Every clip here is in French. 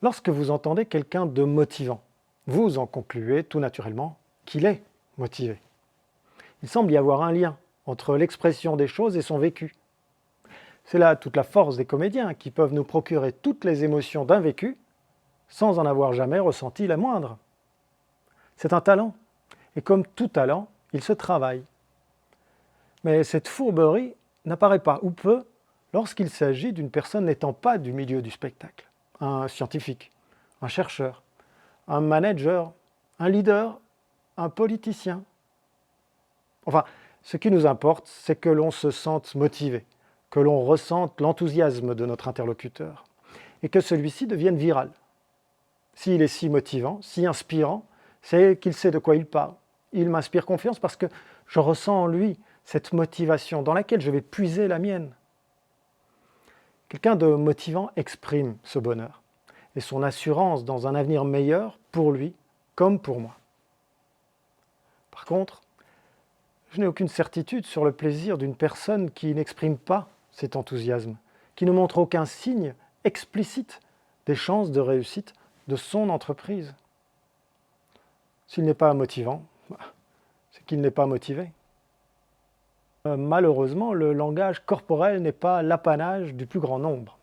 Lorsque vous entendez quelqu'un de motivant, vous en concluez tout naturellement qu'il est motivé. Il semble y avoir un lien entre l'expression des choses et son vécu. C'est là toute la force des comédiens qui peuvent nous procurer toutes les émotions d'un vécu sans en avoir jamais ressenti la moindre. C'est un talent, et comme tout talent, il se travaille. Mais cette fourberie n'apparaît pas ou peu lorsqu'il s'agit d'une personne n'étant pas du milieu du spectacle. Un scientifique, un chercheur, un manager, un leader, un politicien. Enfin, ce qui nous importe, c'est que l'on se sente motivé, que l'on ressente l'enthousiasme de notre interlocuteur et que celui-ci devienne viral. S'il est si motivant, si inspirant, c'est qu'il sait de quoi il parle. Il m'inspire confiance parce que je ressens en lui cette motivation dans laquelle je vais puiser la mienne. Quelqu'un de motivant exprime ce bonheur et son assurance dans un avenir meilleur pour lui comme pour moi. Par contre, je n'ai aucune certitude sur le plaisir d'une personne qui n'exprime pas cet enthousiasme, qui ne montre aucun signe explicite des chances de réussite de son entreprise. S'il n'est pas motivant, c'est qu'il n'est pas motivé. Malheureusement, le langage corporel n'est pas l'apanage du plus grand nombre.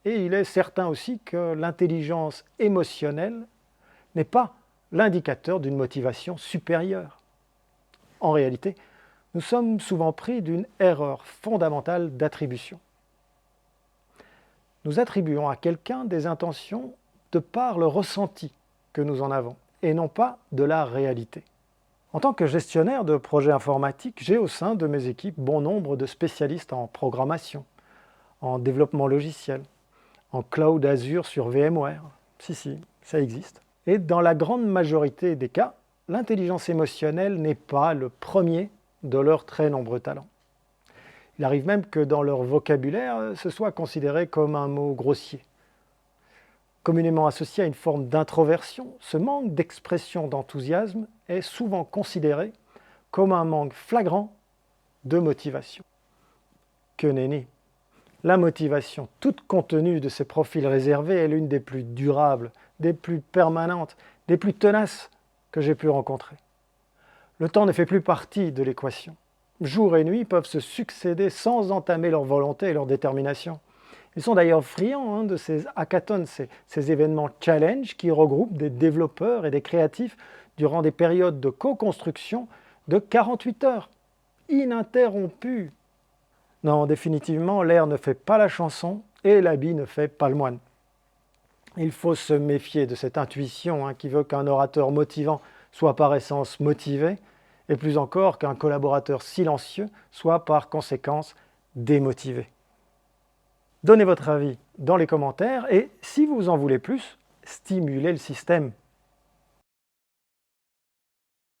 Et il est certain aussi que l'intelligence émotionnelle n'est pas l'indicateur d'une motivation supérieure. En réalité, nous sommes souvent pris d'une erreur fondamentale d'attribution. Nous attribuons à quelqu'un des intentions de par le ressenti que nous en avons, et non pas de la réalité. En tant que gestionnaire de projets informatiques, j'ai au sein de mes équipes bon nombre de spécialistes en programmation, en développement logiciel, en cloud Azure sur VMware. Si, ça existe. Et dans la grande majorité des cas, l'intelligence émotionnelle n'est pas le premier de leurs très nombreux talents. Il arrive même que dans leur vocabulaire, ce soit considéré comme un mot grossier. Communément associé à une forme d'introversion, ce manque d'expression d'enthousiasme est souvent considéré comme un manque flagrant de motivation. Que nenni! La motivation, toute contenue de ces profils réservés, est l'une des plus durables, des plus permanentes, des plus tenaces que j'ai pu rencontrer. Le temps ne fait plus partie de l'équation. Jour et nuit peuvent se succéder sans entamer leur volonté et leur détermination. Ils sont d'ailleurs friands de ces hackathons, ces événements challenge qui regroupent des développeurs et des créatifs durant des périodes de co-construction de 48 heures, ininterrompues. Non, définitivement, l'air ne fait pas la chanson et l'habit ne fait pas le moine. Il faut se méfier de cette intuition qui veut qu'un orateur motivant soit par essence motivé, et plus encore qu'un collaborateur silencieux soit par conséquence démotivé. Donnez votre avis dans les commentaires et si vous en voulez plus, stimulez le système.